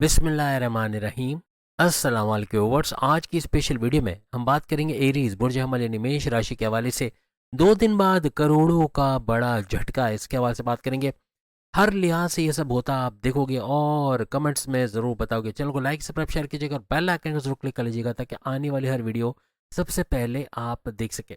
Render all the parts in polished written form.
बिस्मिल्लाहिर्रहमानिर्रहीम। अस्सलाम वालेकुम व्यूअर्स। आज की स्पेशल वीडियो में हम बात करेंगे एरीज बुर्ज हमल यानी मेष राशि के हवाले से 2 दिन बाद करोड़ों का बड़ा झटका, इसके हवाले से बात करेंगे। हर लिहाज से ये सब होता आप देखोगे और कमेंट्स में ज़रूर बताओगे। चैनल को लाइक सब्सक्राइब शेयर कीजिएगा और बेल आइकन को जरूर क्लिक कर लीजिएगा ताकि आने वाली हर वीडियो सबसे पहले आप देख सकें।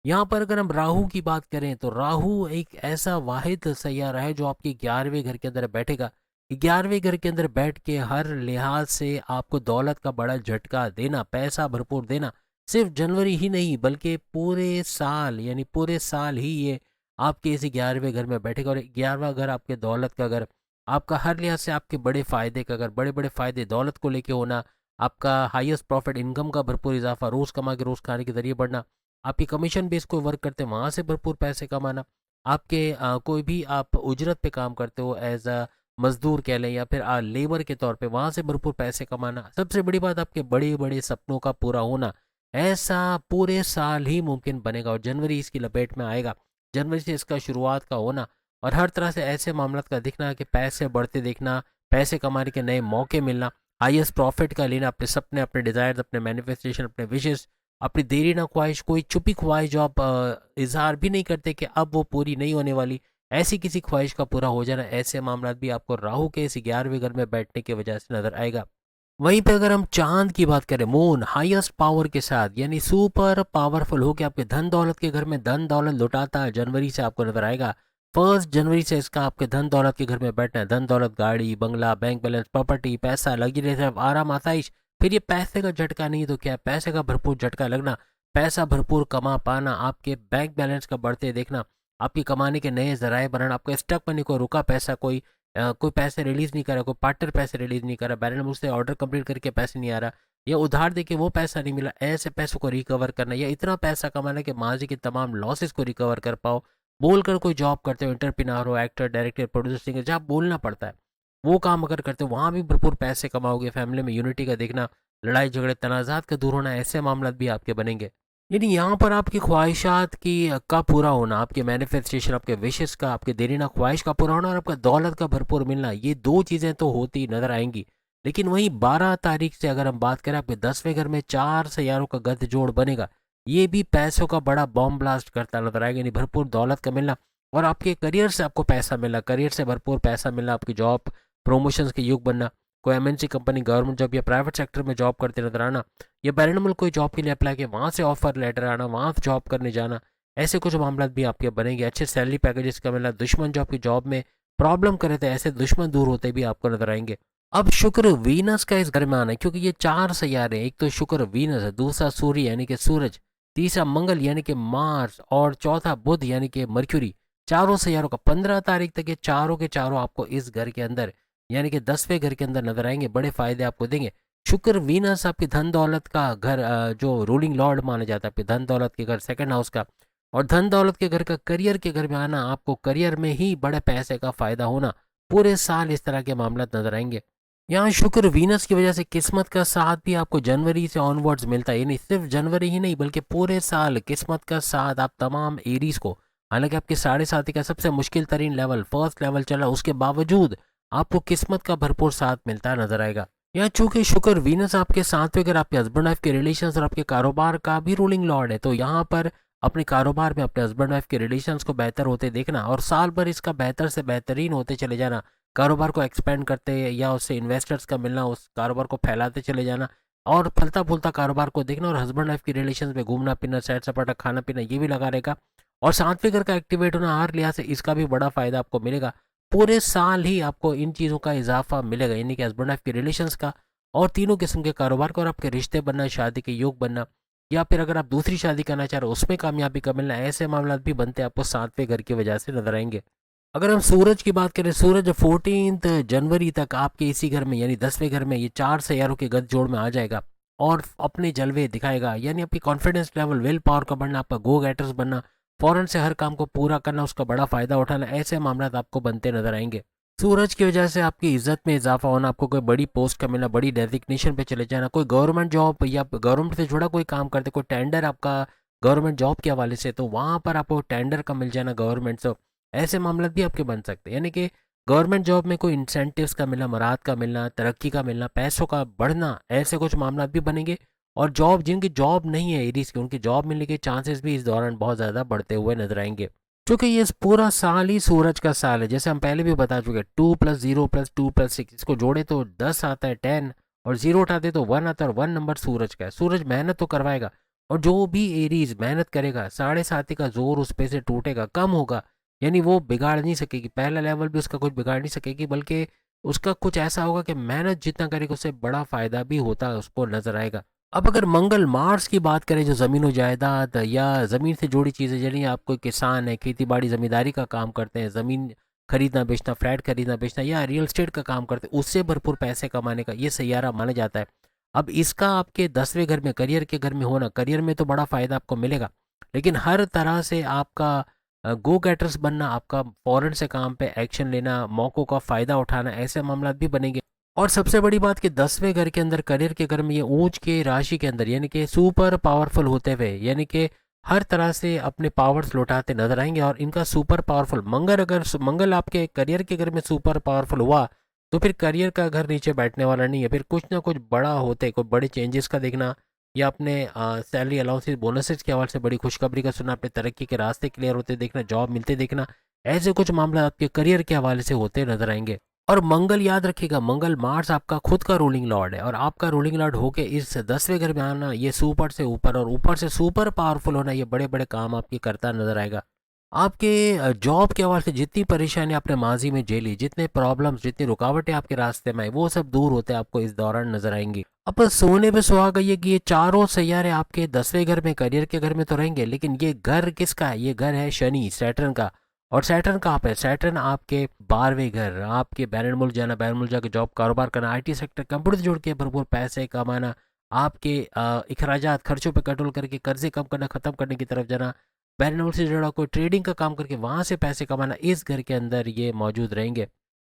यहाँ पर अगर हम राहु की बात करें तो राहु एक ऐसा वाहिद सैयारा है जो आपके 11वें घर के अंदर बैठेगा। 11वें घर के अंदर बैठ के हर लिहाज से आपको दौलत का बड़ा झटका देना, पैसा भरपूर देना। सिर्फ जनवरी ही नहीं बल्कि पूरे साल, यानी पूरे साल ही ये आपके इस 11वें घर में बैठेगा। और 11वां घर आपके दौलत का घर, आपका हर लिहाज से आपके बड़े फायदे का घर, बड़े बड़े फायदे दौलत को लेके होना, आपका हाईएस्ट प्रॉफिट, इनकम का भरपूर इजाफा, रोज़ कमा के रोज़ खाने के जरिए बढ़ना, आपकी कमीशन बेस कोई वर्क करते हैं वहाँ से भरपूर पैसे कमाना, आपके कोई भी आप उजरत पे काम करते हो एज अ मजदूर कह लें या फिर लेबर के तौर पे, वहाँ से भरपूर पैसे कमाना। सबसे बड़ी बात आपके बड़े बड़े सपनों का पूरा होना, ऐसा पूरे साल ही मुमकिन बनेगा और जनवरी इसकी लपेट में आएगा। जनवरी से इसका शुरुआत का होना और हर तरह से ऐसे मामला का दिखना कि पैसे बढ़ते दिखना, पैसे कमाने के नए मौके मिलना, हाईएस्ट प्रॉफिट का लेना, अपने सपने, अपने डिज़ायर्स, अपने मैनिफेस्टेशन, अपने विशेष, अपनी देरी ना ख्वाहिश, कोई छुपी ख्वाहिश जो आप इजहार भी नहीं करते कि अब वो पूरी नहीं होने वाली, ऐसी किसी ख्वाहिश का पूरा हो जाना, ऐसे मामला भी आपको राहु के इस 11वें घर में बैठने की वजह से नजर आएगा। वहीं पे अगर हम चांद की बात करें, मून हाईएस्ट पावर के साथ यानी सुपर पावरफुल होकर आपके धन दौलत के घर में धन दौलत लुटाता जनवरी से आपको नजर आएगा। 1 जनवरी से इसका आपके धन दौलत के घर में बैठना है। धन दौलत, गाड़ी बंगला, बैंक बैलेंस, प्रॉपर्टी, पैसा, लग्जरी, आराम, आसाइश। फिर ये पैसे का झटका नहीं तो क्या, पैसे का भरपूर झटका लगना, पैसा भरपूर कमा पाना, आपके बैंक बैलेंस का बढ़ते देखना, आपकी कमाने के नए जराए बनाना, आपका स्टक मनी, कोई रुका पैसा, कोई पैसे रिलीज नहीं कर रहा, कोई पार्टनर पैसे रिलीज नहीं कर रहा, बैलेंस मुझसे ऑर्डर कंप्लीट करके पैसे नहीं आ रहा, या उधार देके वो पैसा नहीं मिला, ऐसे पैसों को रिकवर करना, या इतना पैसा कमाना कि माजी के तमाम लॉसेस को रिकवर कर पाओ। बोलकर कोई जॉब करते हो, एंटरप्रेन्योर हो, एक्टर, डायरेक्टर, प्रोड्यूसर, सिंगर, जहाँ बोलना पड़ता है वो काम अगर करते हो वहाँ भी भरपूर पैसे कमाओगे। फैमिली में यूनिटी का देखना, लड़ाई झगड़े तनाज़ात का दूर होना, ऐसे मामला भी आपके बनेंगे। यानी यहाँ पर आपकी ख्वाहिशात की का पूरा होना, आपके मैनिफेस्टेशन, आपके विशेष का, आपके देरीना ख्वाहिश का पूरा होना और आपका दौलत का भरपूर मिलना, ये दो चीज़ें तो होती नजर आएंगी। लेकिन वहीं 12 तारीख से अगर हम बात करें, आपके 10वें घर में 4 सैयारों का गठ जोड़ बनेगा। ये भी पैसों का बड़ा बॉम्ब ब्लास्ट करता नजर आएगा, यानी भरपूर दौलत का मिलना और आपके करियर से आपको पैसा मिलना, करियर से भरपूर पैसा मिलना, आपकी जॉब प्रमोशंस के युग बनना, कोई एमएनसी कंपनी, गवर्नमेंट जॉब या प्राइवेट सेक्टर में जॉब करते नजर आना, या बैरनमुल्क कोई जॉब के लिए अप्लाई किया वहाँ से ऑफर लेटर आना, वहाँ जॉब करने जाना, ऐसे कुछ मामला भी आपके बनेंगे। अच्छे सैलरी पैकेजेस का मिलना, दुश्मन जो आपकी जॉब में प्रॉब्लम करे थे ऐसे दुश्मन दूर होते भी आपको नजर आएंगे। अब शुक्र वीनस का इस घर में आना है, क्योंकि ये 4 सैयारे हैं, एक तो शुक्र वीनस है, दूसरा सूर्य यानी कि सूरज, तीसरा मंगल यानी कि मार्स और चौथा बुध यानी कि मर्क्यूरी। चारों सैयारों का 15 तारीख तक ये चारों के चारों आपको इस घर के अंदर यानी कि 10वें घर के अंदर नजर आएंगे, बड़े फायदे आपको देंगे। शुक्र वीनस आपके धन दौलत का घर, जो रूलिंग लॉर्ड माना जाता है आपके धन दौलत के घर, सेकंड हाउस का, और धन दौलत के घर का करियर के घर में आना, आपको करियर में ही बड़े पैसे का फायदा होना, पूरे साल इस तरह के मामला नजर आएंगे। यहाँ शुक्र वीनस की वजह से किस्मत का साथ भी आपको जनवरी से ऑनवर्ड्स मिलता है, यानी सिर्फ जनवरी ही नहीं बल्कि पूरे साल किस्मत का साथ आप तमाम एरीज को, हालांकि आपके 7.5 का सबसे मुश्किल तरीन लेवल फर्स्ट लेवल चला, उसके बावजूद आपको किस्मत का भरपूर साथ मिलता नजर आएगा। यहाँ चूंकि शुक्र वीनस आपके साथ में, अगर आपके हस्बैंड वाइफ के रिलेशंस और आपके कारोबार का भी रूलिंग लॉर्ड है, तो यहाँ पर अपने कारोबार में अपने हस्बैंड वाइफ के रिलेशंस को बेहतर होते देखना और साल भर इसका बेहतर से बेहतरीन होते चले जाना, कारोबार को एक्सपेंड करते या उससे इन्वेस्टर्स का मिलना, उस कारोबार को फैलाते चले जाना और फलता फूलता कारोबार को देखना, और हस्बैंड वाइफ की रिलेशन में घूमना फिरना, सैर सपाटा, खाना पीना, ये भी लगा रहेगा। और 7वें घर का एक्टिवेट होना, हर लिहाज से इसका भी बड़ा फायदा आपको मिलेगा। पूरे साल ही आपको इन चीज़ों का इजाफा मिलेगा, यानी कि हस्बैंड वाइफ के रिलेशंस का और तीनों किस्म के कारोबार का, और आपके रिश्ते बनना, शादी के योग बनना, या फिर अगर आप दूसरी शादी करना चाह रहे हो उसमें कामयाबी का मिलना, ऐसे मामला भी बनते आपको 7वें घर की वजह से नजर आएंगे। अगर हम सूरज की बात करें, सूरज 14 जनवरी तक आपके इसी घर में यानी 10वें घर में ये 4 सैयारों के गठ जोड़ में आ जाएगा और अपने जलवे दिखाएगा, यानी आपकी कॉन्फिडेंस लेवल, विल पावर का बढ़ना, आपका गो गेटर्स बनना, फौरन से हर काम को पूरा करना, उसका बड़ा फायदा उठाना, ऐसे मामला आपको बनते नजर आएंगे। सूरज की वजह से आपकी इज्जत में इजाफा होना, आपको कोई बड़ी पोस्ट का मिलना, बड़ी डेजिग्नेशन पे चले जाना, कोई गवर्नमेंट जॉब या गवर्नमेंट से जुड़ा कोई काम करते, कोई टेंडर आपका गवर्नमेंट जॉब के हवाले से, तो वहाँ पर आपको टेंडर का मिल जाना गवर्नमेंट से, ऐसे मामला भी आपके बन सकते हैं। यानी कि गवर्नमेंट जॉब में कोई इंसेंटिव्स का मिलना, मराद का मिलना, तरक्की का मिलना, पैसों का बढ़ना, ऐसे कुछ मामला भी बनेंगे। और जॉब जिनकी जॉब नहीं है एरीज की, उनकी जॉब मिलने के चांसेस भी इस दौरान बहुत ज़्यादा बढ़ते हुए नजर आएंगे। क्योंकि ये पूरा साल ही सूरज का साल है, जैसे हम पहले भी बता चुके हैं, 2+0+2+6 इसको जोड़े तो 10 आता है, 10, और जीरो उठाते तो 1 आता है, और 1 नंबर सूरज का है। सूरज मेहनत तो करवाएगा, और जो भी एरीज मेहनत करेगा, साढ़े साथी का जोर उस पे से टूटेगा, कम होगा। यानी वो बिगाड़ नहीं सकेगी, पहला लेवल भी उसका कुछ बिगाड़ नहीं सकेगी, बल्कि उसका कुछ ऐसा होगा कि मेहनत जितना करेगा उससे बड़ा फायदा भी होता है उसको नजर आएगा। अब अगर मंगल मार्स की बात करें, जो ज़मीन जायदाद या ज़मीन से जुड़ी चीज़ें, यानी आप कोई किसान है, खेती बाड़ी ज़मींदारी का काम करते हैं, ज़मीन खरीदना बेचना, फ्लैट खरीदना बेचना, या रियल एस्टेट का काम करते हैं, उससे भरपूर पैसे कमाने का ये सैयारा माना जाता है। अब इसका आपके 10वें घर में, करियर के घर में होना, करियर में तो बड़ा फ़ायदा आपको मिलेगा, लेकिन हर तरह से आपका गो गेटर्स बनना, आपका फ़ौरन से काम पे एक्शन लेना, मौक़ों का फ़ायदा उठाना, ऐसे मामला भी बनेंगे। और सबसे बड़ी बात कि 10वें घर के अंदर, करियर के घर में, ये ऊंच के राशि के अंदर, यानी कि सुपर पावरफुल होते हुए, यानी कि हर तरह से अपने पावर्स लौटाते नजर आएंगे। और इनका सुपर पावरफुल मंगल, अगर मंगल आपके करियर के घर में सुपर पावरफुल हुआ, तो फिर करियर का घर नीचे बैठने वाला नहीं है, फिर कुछ ना कुछ बड़ा होते, कोई बड़े चेंजेस का देखना, या अपने सैलरी अलाउंसेस बोनसेस के हवाले से बड़ी खुशखबरी का सुनना, अपने तरक्की के रास्ते क्लियर होते देखना, जॉब मिलते देखना, ऐसे कुछ मामला आपके करियर के हवाले से होते नजर आएंगे। और मंगल, याद रखिएगा, मंगल मार्स आपका खुद का रूलिंग लॉर्ड है, और आपका रूलिंग लॉर्ड होके इस 10वें घर में आना, ये सुपर से ऊपर और ऊपर से सुपर पावरफुल होना, ये बड़े बड़े काम आपके करता नजर आएगा। आपके जॉब के हवाले से जितनी परेशानी आपने माजी में झेली, जितने प्रॉब्लम्स, जितनी रुकावटें आपके रास्ते में आई, वो सब दूर होते आपको इस दौरान नजर आएंगी। अब सोने पे सुहागा ये कि ये चारों सैयारे आपके 10वें घर में, करियर के घर में तो रहेंगे, लेकिन ये घर किसका है? ये घर है शनि, सैटर्न का। और सैटर्न कहाँ पे? सैटर्न आपके 12वें घर, आपके बैरन मुल्क जाना, बैरन मुल्क जाके जॉब कारोबार करना, आईटी सेक्टर, कंप्यूटर से जुड़ के भरपूर पैसे कमाना, आपके अखराजात खर्चों पे कंट्रोल करके कर्जे कम करना, खत्म करने की तरफ जाना, बैरन मुल्क से जुड़ा कोई ट्रेडिंग का काम करके वहां से पैसे कमाना, इस घर के अंदर ये मौजूद रहेंगे।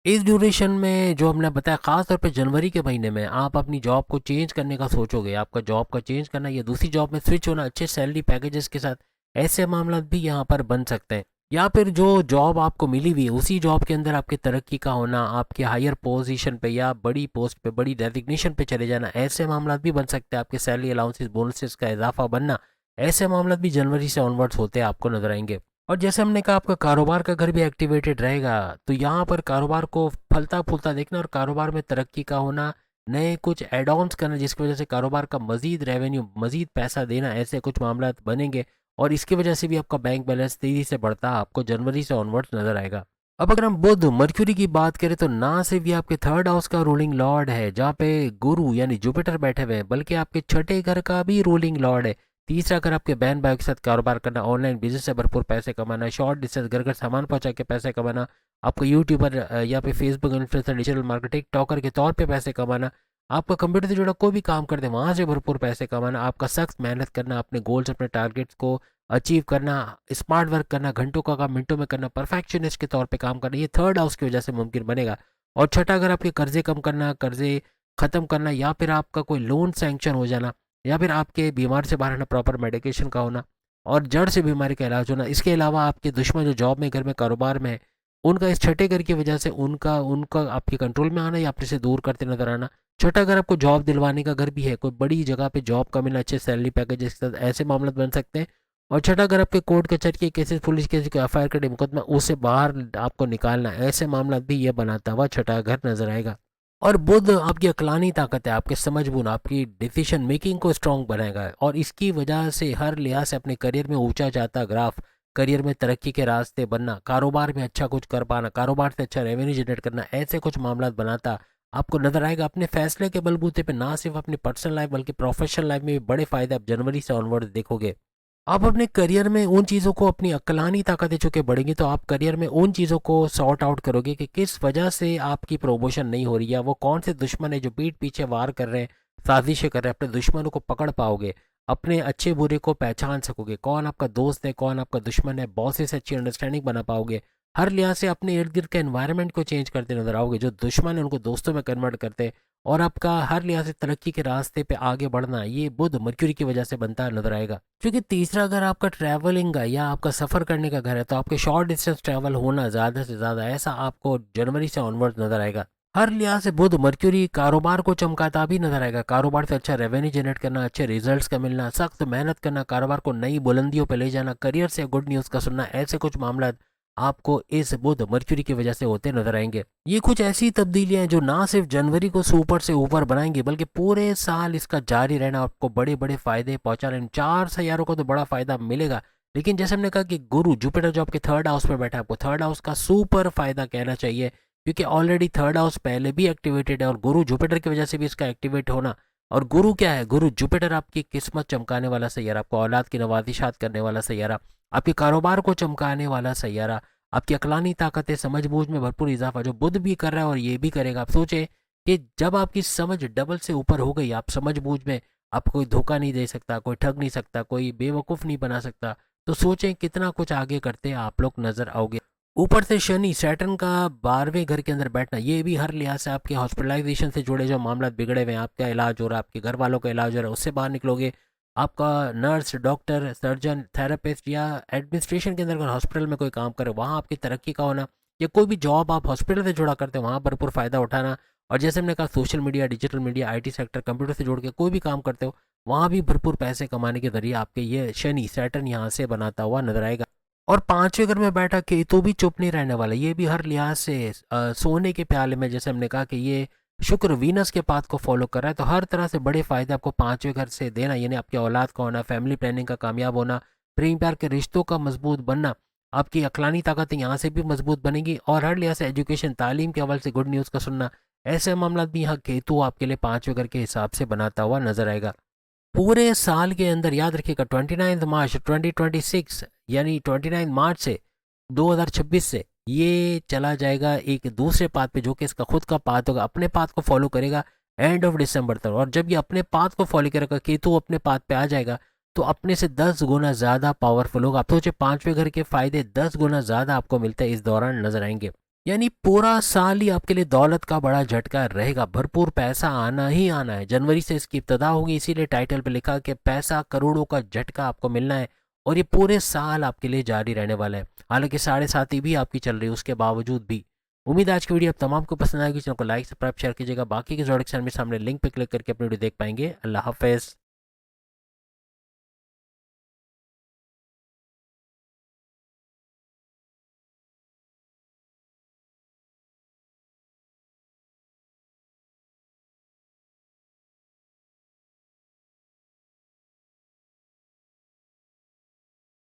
इस ड्यूरेशन में जो हमने बताया, खास तौर पे जनवरी के महीने में आप अपनी जॉब को चेंज करने का सोचोगे, आपका जॉब का चेंज करना या दूसरी जॉब में स्विच होना, अच्छे सैलरी पैकेजेस के साथ, ऐसे मामला भी यहाँ पर बन सकते हैं। या फिर जो जॉब आपको मिली हुई है, उसी जॉब के अंदर आपकी तरक्की का होना, आपके हायर पोजीशन पे या बड़ी पोस्ट पे, बड़ी डेजिग्नेशन पे चले जाना, ऐसे मामला भी बन सकते हैं। आपके सैलरी अलाउंसेस बोनसेस का इजाफा बनना, ऐसे मामला भी जनवरी से ऑनवर्ड्स होते आपको नजर आएंगे। और जैसे हमने कहा, आपका कारोबार का घर भी एक्टिवेटेड रहेगा, तो यहाँ पर कारोबार को फलता फूलता देखना, और कारोबार में तरक्की का होना, नए कुछ एड ऑन्स करना, जिसकी वजह से कारोबार का मजीद रेवेन्यू, मजीद पैसा देना, ऐसे कुछ मामला बनेंगे। और इसकी वजह से भी आपका बैंक बैलेंस तेजी से बढ़ता आपको जनवरी से ऑनवर्ड्स नजर आएगा। अब अगर हम बुध, मर्क्यूरी की बात करें, तो ना सिर्फ ये आपके थर्ड हाउस का रूलिंग लॉर्ड है, जहाँ पे गुरु यानी जुपिटर बैठे हुए हैं, बल्कि आपके छठे घर का भी रूलिंग लॉर्ड है। तीसरा घर आपके बहन भाई के साथ कारोबार करना, ऑनलाइन बिजनेस से भरपूर पैसे कमाना, शॉर्ट डिस्टेंस घर घर सामान पहुंचा के पैसे कमाना, आपको यूट्यूबर या फिर Facebook influencer, digital marketing talker के तौर पे पैसे कमाना, आपका कंप्यूटर से जुड़ा कोई भी काम करते हैं वहां से भरपूर पैसे कमाना, आपका सख्त मेहनत करना, अपने गोल्स, अपने टारगेट्स को अचीव करना, स्मार्ट वर्क करना, घंटों का काम मिनटों में करना, परफेक्शनिस्ट के तौर पे काम करना, ये थर्ड हाउस की वजह से मुमकिन बनेगा। और छठा अगर आपके कर्जे कम करना, कर्जे खत्म करना, या फिर आपका कोई लोन सैंक्शन हो जाना, या फिर आपके बीमार से बाहर आना, प्रॉपर मेडिकेशन का होना, और जड़ से बीमारी का इलाज होना। इसके अलावा आपके दुश्मन जो जॉब में, घर में, कारोबार में है, उनका इस छठे घर की वजह से उनका उनका आपके कंट्रोल में आना या अपने से दूर करते नजर आना। छठा घर आपको जॉब दिलवाने का घर भी है, कोई बड़ी जगह पे जॉब का मिलना, अच्छे सैलरी पैकेज के साथ, ऐसे मामले बन सकते हैं। और छठा घर आपके कोर्ट कचहरी के केसेस, पुलिस केस को एफ आई आर के मुकदमा, उससे बाहर आपको निकालना, ऐसे मामला भी ये बनाता हुआ छठा घर नजर आएगा। और बुध आपकी अकलानी ताकत है, आपके समझबूझ, आपकी डिसीजन मेकिंग को स्ट्रांग बनाएगा, और इसकी वजह से हर लिहाज से अपने करियर में ऊंचा जाता ग्राफ, करियर में तरक्की के रास्ते बनना, कारोबार में अच्छा कुछ कर पाना, कारोबार से अच्छा रेवेन्यू जनरेट करना, ऐसे कुछ मामला बनाता आपको नजर आएगा। अपने फैसले के बलबूते पे ना सिर्फ अपनी पर्सनल लाइफ बल्कि प्रोफेशनल लाइफ में भी बड़े फायदे आप जनवरी से ऑनवर्ड देखोगे। आप अपने करियर में उन चीज़ों को, अपनी अक्लानी ताकतें चुके बढ़ेंगी, तो आप करियर में उन चीज़ों को सॉर्ट आउट करोगे कि किस वजह से आपकी प्रमोशन नहीं हो रही है, वो कौन से दुश्मन है जो पीठ पीछे वार कर रहे हैं, साजिशें कर रहे हैं। अपने दुश्मनों को पकड़ पाओगे, अपने अच्छे बुरे को पहचान सकोगे, कौन आपका दोस्त है, कौन आपका दुश्मन है, बॉसेस से अच्छी अंडरस्टैंडिंग बना पाओगे। हर लिहाज से अपने इर्द गिर्द के एनवायरनमेंट को चेंज करते नजर आओगे, जो दुश्मन है उनको दोस्तों में कन्वर्ट करते, और आपका हर लिहाज से तरक्की के रास्ते पे आगे बढ़ना ये बुध मर्क्यूरी की वजह से बनता नजर आएगा। क्योंकि तीसरा घर आपका ट्रैवलिंग का या आपका सफ़र करने का घर है, तो आपके शॉर्ट डिस्टेंस ट्रैवल होना ज़्यादा से ज़्यादा ऐसा आपको जनवरी से ऑनवर्ड नजर आएगा। हर लिहाज से बुध मर्क्यूरी कारोबार को चमकाता भी नजर आएगा। कारोबार से अच्छा रेवेन्यू जनरेट करना, अच्छे रिजल्ट्स का मिलना, सख्त मेहनत करना, कारोबार को नई बुलंदियों पर ले जाना, करियर से गुड न्यूज़ का सुनना, ऐसे कुछ मामला आपको इस बुध मर्क्यूरी की वजह से होते नजर आएंगे। ये कुछ ऐसी तब्दीलियां हैं जो ना सिर्फ जनवरी को सुपर से ऊपर बनाएंगे, बल्कि पूरे साल इसका जारी रहना आपको बड़े बड़े फायदे पहुंचा रहे हैं। 4 सैयारों को तो बड़ा फायदा मिलेगा, लेकिन जैसे हमने कहा कि गुरु जुपिटर जो आपके थर्ड हाउस में बैठा है, आपको थर्ड हाउस का सुपर फायदा कहना चाहिए, क्योंकि ऑलरेडी थर्ड हाउस पहले भी एक्टिवेटेड है और गुरु जुपिटर की वजह से भी इसका एक्टिवेट होना। और गुरु क्या है? गुरु जुपिटर आपकी किस्मत चमकाने वाला सैयारा, आपको औलाद की नवाजिशात करने वाला सैयारा, आपके कारोबार को चमकाने वाला सैयारा, आपकी अकलानी ताकतें, समझ बूझ में भरपूर इजाफा जो बुध भी कर रहा है और ये भी करेगा। आप सोचे कि जब आपकी समझ डबल से ऊपर हो गई, आप समझ बूझ में आपको कोई धोखा नहीं दे सकता, कोई ठग नहीं सकता, कोई बेवकूफ़ नहीं बना सकता, तो सोचें कितना कुछ आगे करते आप लोग नजर आओगे। ऊपर से शनि सैटर्न का 12वें घर के अंदर बैठना, ये भी हर लिहाज से आपके हॉस्पिटलाइजेशन से जुड़े जो मामला बिगड़े हुए हैं, आपका इलाज हो रहा है, आपके घर वालों का इलाज हो रहा है, उससे बाहर निकलोगे। आपका नर्स, डॉक्टर, सर्जन, थेरेपिस्ट या एडमिनिस्ट्रेशन के अंदर अगर हॉस्पिटल में कोई काम करे, वहाँ आपकी तरक्की का होना, या कोई भी जॉब आप हॉस्पिटल से जुड़ा करते हैं वहाँ भरपूर फ़ायदा उठाना। और जैसे हमने कहा social media, digital media, IT sector, computer से जुड़ के कोई भी काम करते हो, वहाँ भी भरपूर पैसे कमाने के जरिए आपके ये शनि सैटर्न यहाँ से बनाता हुआ नजर आएगा। और 5वें घर में बैठा केतु भी चुप नहीं रहने वाला, ये भी हर लिहाज से सोने के प्याले में, जैसे हमने कहा कि ये शुक्र वीनस के पाथ को फॉलो कर रहा है, तो हर तरह से बड़े फायदे आपको 5वें घर से देना, यानी आपकी औलाद का होना, फैमिली प्लानिंग का कामयाब होना, प्रेम प्यार के रिश्तों का मजबूत बनना, आपकी अकलानी ताकतें यहाँ से भी मजबूत बनेगी। और हर लिहाज से एजुकेशन, तालीम के हवाले से गुड न्यूज़ का सुनना, ऐसे मामला भी यहाँ केतु आपके लिए 5वें घर के हिसाब से बनाता हुआ नजर आएगा। पूरे साल के अंदर याद रखिएगा 29 मार्च 2026, यानी 29 मार्च से 2026 से ये चला जाएगा एक दूसरे पाथ पे, जो कि इसका खुद का पाथ होगा, अपने पाथ को फॉलो करेगा एंड ऑफ दिसंबर तक। और जब ये अपने पाथ को फॉलो करेगा, केतु अपने पाथ पे आ जाएगा, तो अपने से 10 गुना ज़्यादा पावरफुल होगा। आप सोचे 5वें घर के फायदे 10 गुना ज़्यादा आपको मिलते हैं इस दौरान नजर आएंगे। यानी पूरा साल ही आपके लिए दौलत का बड़ा झटका रहेगा, भरपूर पैसा आना ही आना है। जनवरी से इसकी इब्तदा होगी, इसीलिए टाइटल पे लिखा कि पैसा करोड़ों का झटका आपको मिलना है, और ये पूरे साल आपके लिए जारी रहने वाला है। हालांकि 7.5 भी आपकी चल रही है, उसके बावजूद भी। उम्मीद है आज की वीडियो आप तमाम को पसंद आएगी। चैनल को लाइक, सब्सक्राइब, शेयर कीजिएगा। बाकी के जोड़े के सामने लिंक पे क्लिक करके अपनी वीडियो देख पाएंगे। अल्लाह हाफिज़।